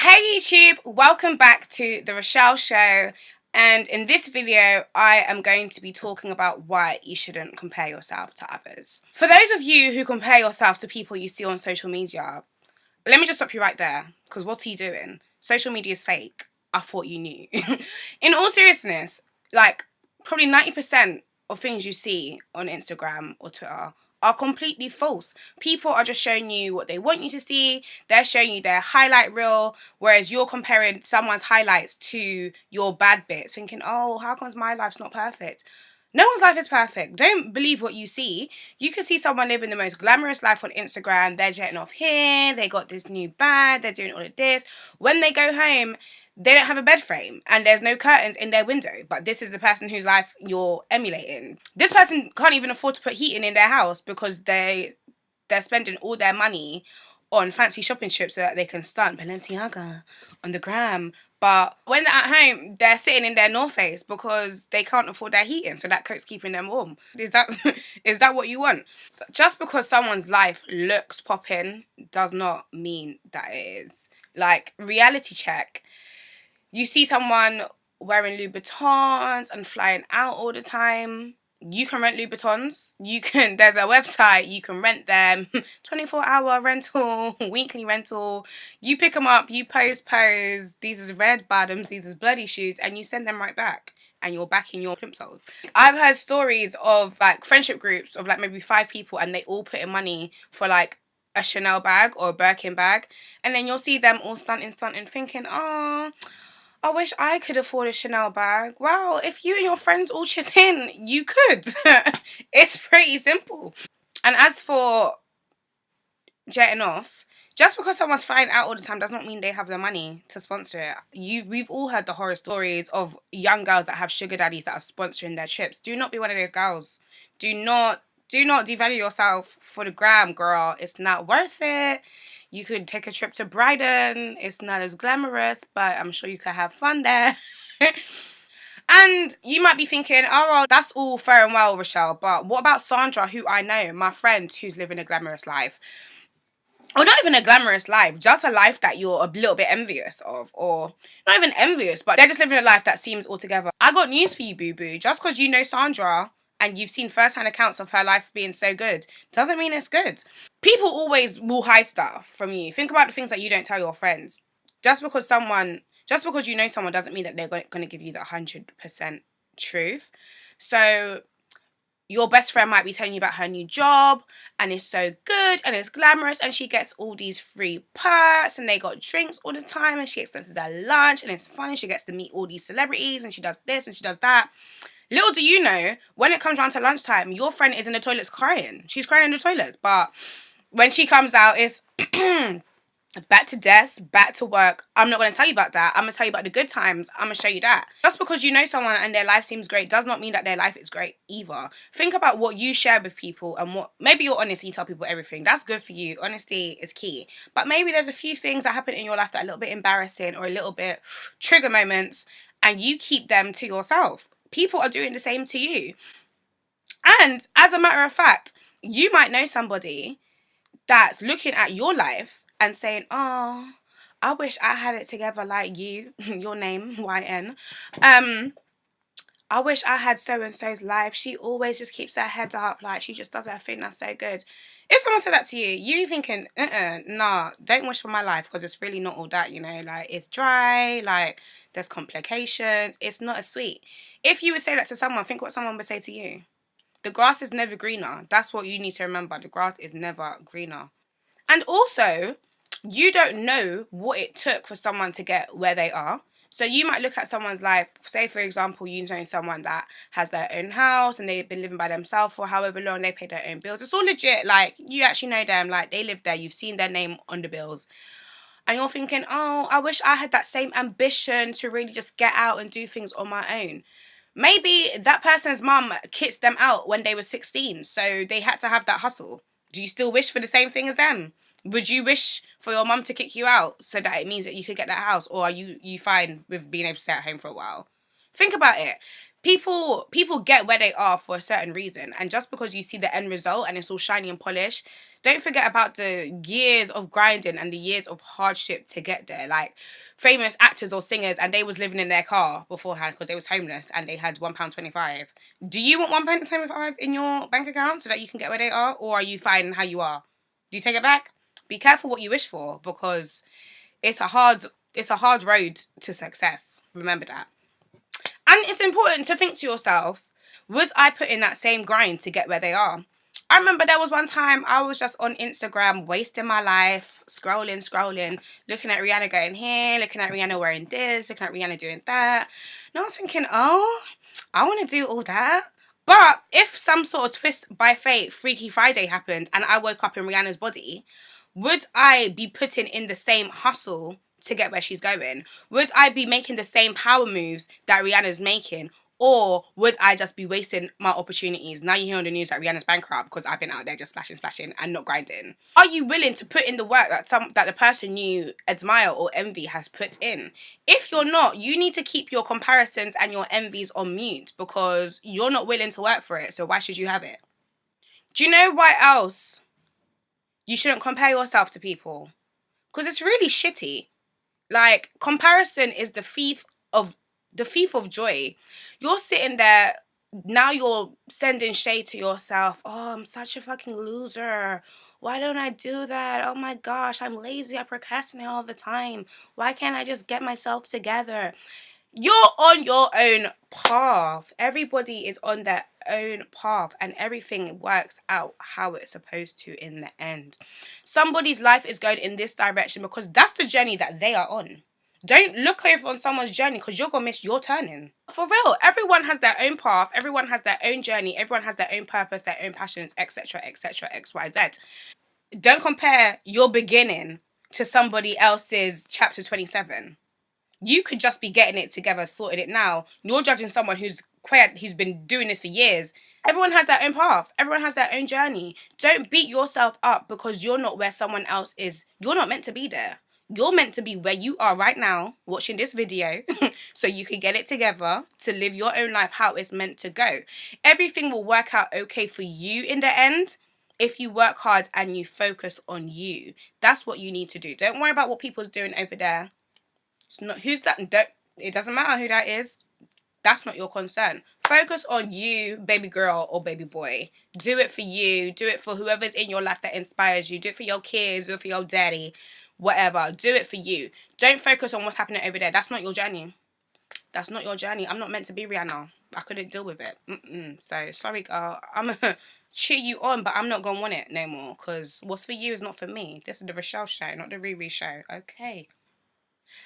Hey YouTube, welcome back to the Rochelle Show, and in this video I am going to be talking about why you shouldn't compare yourself to others. For those of you who compare yourself to people you see on social media, let me just stop you right there, because what are you doing? Social media is fake. I thought you knew. In all seriousness, like probably 90% of things you see on Instagram or Twitter are completely false. People are just showing you what they want you to see. They're showing you their highlight reel, whereas you're comparing someone's highlights to your bad bits, thinking, oh, how comes my life's not perfect? No one's life is perfect. Don't believe what you see. You can see someone living the most glamorous life on Instagram. They're jetting off here. They got this new bag. They're doing all of this. When they go home, they don't have a bed frame and there's no curtains in their window. But this is the person whose life you're emulating. This person can't even afford to put heating in their house because they're spending all their money on fancy shopping trips so that they can stunt Balenciaga on the gram. But when they're at home, they're sitting in their North Face because they can't afford their heating, so that coat's keeping them warm. Is that is that what you want? Just because someone's life looks popping does not mean that it is. Like, reality check. You see someone wearing Louboutins and flying out all the time. You can rent Louboutins. There's a website, you can rent them. 24-hour rental, weekly rental. You pick them up, you pose. These is red bottoms, these is bloody shoes, and you send them right back. And you're back in your plimsolls. I've heard stories of like friendship groups of like maybe 5 people and they all put in money for like a Chanel bag or a Birkin bag. And then you'll see them all stunting, thinking, oh, I wish I could afford a Chanel bag. Well, if you and your friends all chip in, you could. It's pretty simple. And as for jetting off, just because someone's flying out all the time does not mean they have the money to sponsor it. We've all heard the horror stories of young girls that have sugar daddies that are sponsoring their trips. Do not be one of those girls. Do not devalue yourself for the gram, girl. It's not worth it. You could take a trip to Brighton. It's not as glamorous, but I'm sure you could have fun there. And you might be thinking, oh, well, that's all fair and well, Rochelle, but what about Sandra, who I know, my friend who's living a glamorous life? Or not even a glamorous life, just a life that you're a little bit envious of. Or not even envious, but they're just living a life that seems all together. I got news for you, boo-boo. Just because you know Sandra and you've seen first-hand accounts of her life being so good doesn't mean it's good. People always will hide stuff from you. Think about the things that you don't tell your friends. Just because you know someone doesn't mean that they're going to give you the 100% truth. So your best friend might be telling you about her new job and it's so good and it's glamorous and she gets all these free perks and they got drinks all the time and she expenses their lunch and it's fun and she gets to meet all these celebrities and she does this and she does that. Little do you know, when it comes around to lunchtime, your friend is in the toilets crying. She's crying in the toilets, but when she comes out, it's back to desk, back to work. I'm not going to tell you about that. I'm going to tell you about the good times. I'm going to show you that. Just because you know someone and their life seems great does not mean that their life is great either. Think about what you share with people and what, maybe you're honest and you tell people everything. That's good for you. Honesty is key. But maybe there's a few things that happen in your life that are a little bit embarrassing or a little bit trigger moments and you keep them to yourself. People are doing the same to you. And as a matter of fact, you might know somebody that's looking at your life and saying, oh, I wish I had it together like you, your name, YN. I wish I had so-and-so's life. She always just keeps her head up, like she just does her thing, that's so good. If someone said that to you, you thinking, nah, don't wish for my life because it's really not all that, you know, like it's dry, like there's complications, it's not as sweet. If you would say that to someone, think what someone would say to you. The grass is never greener. That's what you need to remember. The grass is never greener. And also, you don't know what it took for someone to get where they are. So you might look at someone's life, say for example, you know someone that has their own house and they've been living by themselves for however long, they pay their own bills. It's all legit, like you actually know them, like they live there, you've seen their name on the bills. And you're thinking, oh, I wish I had that same ambition to really just get out and do things on my own. Maybe that person's mum kits them out when they were 16, so they had to have that hustle. Do you still wish for the same thing as them? Would you wish for your mum to kick you out so that it means that you could get that house? Or are you fine with being able to stay at home for a while? Think about it. People get where they are for a certain reason. And just because you see the end result and it's all shiny and polished Don't forget about the years of grinding and the years of hardship to get there. Like famous actors or singers, and they was living in their car beforehand because they was homeless and they had £1.25. Do you want £1.25 in your bank account so that you can get where they are, or are you fine how you are? Do you take it back? Be careful what you wish for, because it's a hard road to success. Remember that. And it's important to think to yourself, would I put in that same grind to get where they are? I remember there was one time I was just on Instagram wasting my life, scrolling, looking at Rihanna going here, looking at Rihanna wearing this, looking at Rihanna doing that. And I was thinking, oh, I want to do all that. But if some sort of twist by fate, Freaky Friday happened and I woke up in Rihanna's body, would I be putting in the same hustle to get where she's going? Would I be making the same power moves that Rihanna's making? Or would I just be wasting my opportunities? Now you hear on the news that Rihanna's bankrupt because I've been out there just splashing and not grinding. Are you willing to put in the work that the person you admire or envy has put in? If you're not, you need to keep your comparisons and your envies on mute, because you're not willing to work for it. So why should you have it? Do you know why else you shouldn't compare yourself to people? Because it's really shitty. Like, comparison is the thief of joy. You're sitting there, now you're sending shade to yourself. Oh, I'm such a fucking loser. Why don't I do that? Oh my gosh, I'm lazy. I procrastinate all the time. Why can't I just get myself together? You're on your own path. Everybody is on their own path, and everything works out how it's supposed to in the end. Somebody's life is going in this direction because that's the journey that they are on. Don't look over on someone's journey because you're going to miss your turning. For real, everyone has their own path. Everyone has their own journey. Everyone has their own purpose, their own passions, etc., etc., X, Y, Z. Don't compare your beginning to somebody else's chapter 27. You could just be getting it together, sorted it now. You're judging someone who's been doing this for years. Everyone has their own path. Everyone has their own journey. Don't beat yourself up because you're not where someone else is. You're not meant to be there. You're meant to be where you are right now, watching this video, so you can get it together to live your own life how it's meant to go. Everything will work out okay for you in the end if you work hard and you focus on you. That's what you need to do. Don't worry about what people's doing over there. It's not who's that. It doesn't matter who that is. That's not your concern. Focus on you, baby girl or baby boy. Do it for you. Do it for whoever's in your life that inspires you. Do it for your kids. Do it for your daddy. Whatever. Do it for you. Don't focus on what's happening over there. That's not your journey. That's not your journey. I'm not meant to be Rihanna. I couldn't deal with it. So, sorry, girl. I'm going to cheer you on, but I'm not going to want it no more. Because what's for you is not for me. This is the Rochelle Show, not the Riri Show. Okay.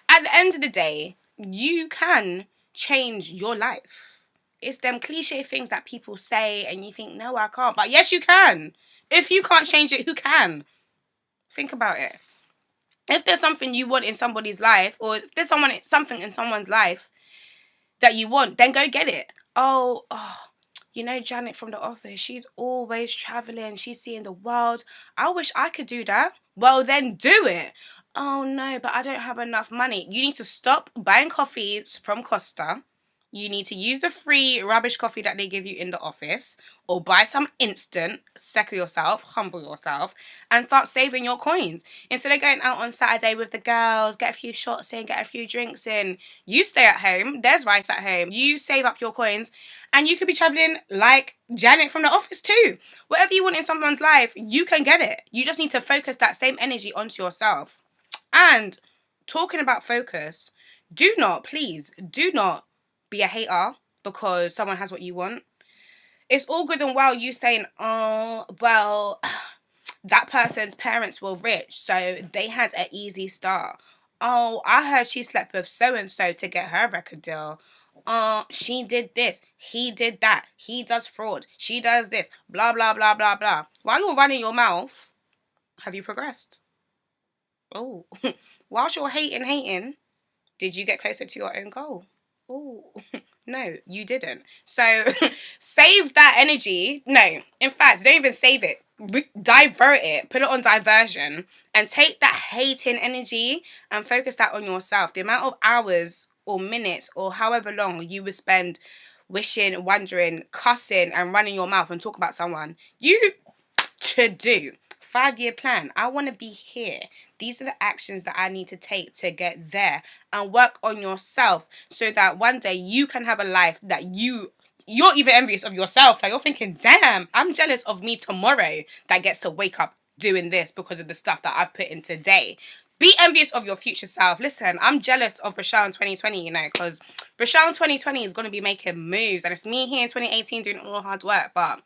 At the end of the day, you can change your life. It's them cliche things that people say and you think, no, I can't. But yes, you can. If you can't change it, who can? Think about it. If there's something you want in somebody's life, or if there's something in someone's life that you want, then go get it. Oh, you know Janet from the office, she's always traveling, she's seeing the world. I wish I could do that. Well, then do it. Oh no, but I don't have enough money. You need to stop buying coffees from Costa. You need to use the free rubbish coffee that they give you in the office, or buy some instant, settle yourself, humble yourself, and start saving your coins. Instead of going out on Saturday with the girls, get a few shots in, get a few drinks in, you stay at home, there's rice at home, you save up your coins, and you could be traveling like Janet from the office too. Whatever you want in someone's life, you can get it. You just need to focus that same energy onto yourself. And talking about focus, please do not be a hater because someone has what you want. It's all good and well you saying, oh, well, that person's parents were rich, so they had an easy start. Oh, I heard she slept with so-and-so to get her record deal. She did this, he did that, he does fraud, she does this, blah, blah, blah, blah, blah. While you're running your mouth, have you progressed? Oh, whilst you're hating, did you get closer to your own goal? Oh, no, you didn't. So save that energy. No, in fact, don't even save it. Divert it. Put it on diversion and take that hating energy and focus that on yourself. The amount of hours or minutes or however long you would spend wishing, wondering, cussing and running your mouth and talk about someone, you to do. 5-year plan. I want to be here. These are the actions that I need to take to get there, and work on yourself so that one day you can have a life that you're even envious of yourself. Like, you're thinking, damn, I'm jealous of me tomorrow that gets to wake up doing this because of the stuff that I've put in today. Be envious of your future self. Listen, I'm jealous of Rochelle in 2020, because Rochelle in 2020 is going to be making moves, and it's me here in 2018 doing all the hard work, but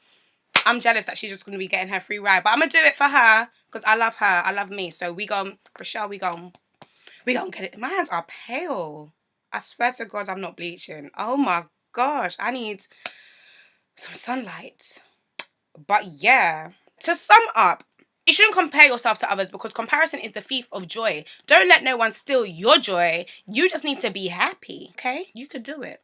I'm jealous that she's just going to be getting her free ride. But I'm going to do it for her because I love her. I love me. So Rochelle, we gonna get it. My hands are pale. I swear to God, I'm not bleaching. Oh my gosh, I need some sunlight. But yeah, to sum up, you shouldn't compare yourself to others because comparison is the thief of joy. Don't let no one steal your joy. You just need to be happy, okay? You could do it.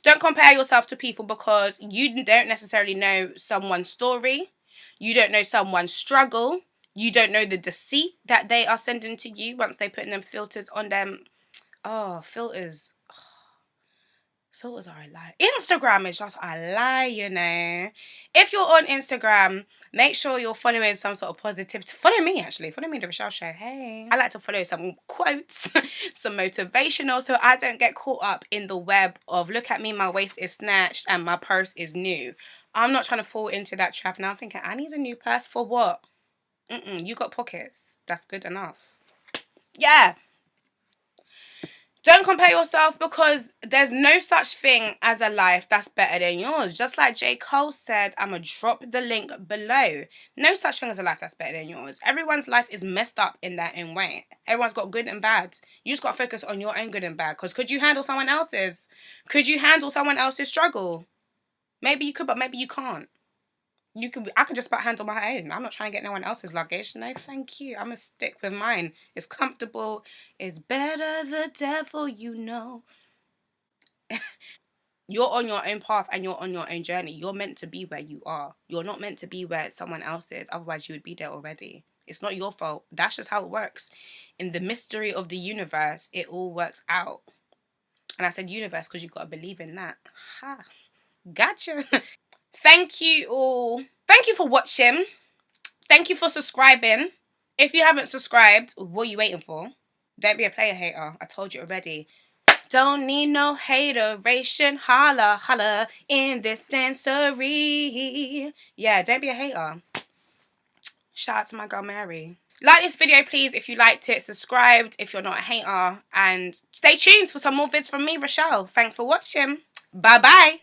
Don't compare yourself to people because you don't necessarily know someone's story. You don't know someone's struggle. You don't know the deceit that they are sending to you once they put them filters on them. Oh, filters. Filters are a lie. Instagram is just a lie, If you're on Instagram, make sure you're following some sort of positivity. Follow me, actually. Follow me, The Rochelle Show. Hey. I like to follow some quotes, some motivational, so I don't get caught up in the web of, look at me, my waist is snatched and my purse is new. I'm not trying to fall into that trap now. I'm thinking, I need a new purse for what? You got pockets. That's good enough. Yeah. Don't compare yourself because there's no such thing as a life that's better than yours. Just like J. Cole said, I'm going to drop the link below. No such thing as a life that's better than yours. Everyone's life is messed up in their own way. Everyone's got good and bad. You just got to focus on your own good and bad. Because could you handle someone else's? Could you handle someone else's struggle? Maybe you could, but maybe you can't. I could just about handle my own. I'm not trying to get no one else's luggage. No, thank you. I'm going to stick with mine. It's comfortable. It's better the devil you know. You're on your own path and you're on your own journey. You're meant to be where you are. You're not meant to be where someone else is. Otherwise, you would be there already. It's not your fault. That's just how it works. In the mystery of the universe, it all works out. And I said universe because you've got to believe in that. Ha. Gotcha. Thank you all. Thank you for watching. Thank you for subscribing. If you haven't subscribed, what are you waiting for? Don't be a player hater. I told you already. Don't need no hateration. Holla, holla in this dancery. Yeah, don't be a hater. Shout out to my girl Mary. Like this video, please, if you liked it. Subscribed if you're not a hater. And stay tuned for some more vids from me, Rochelle. Thanks for watching. Bye-bye.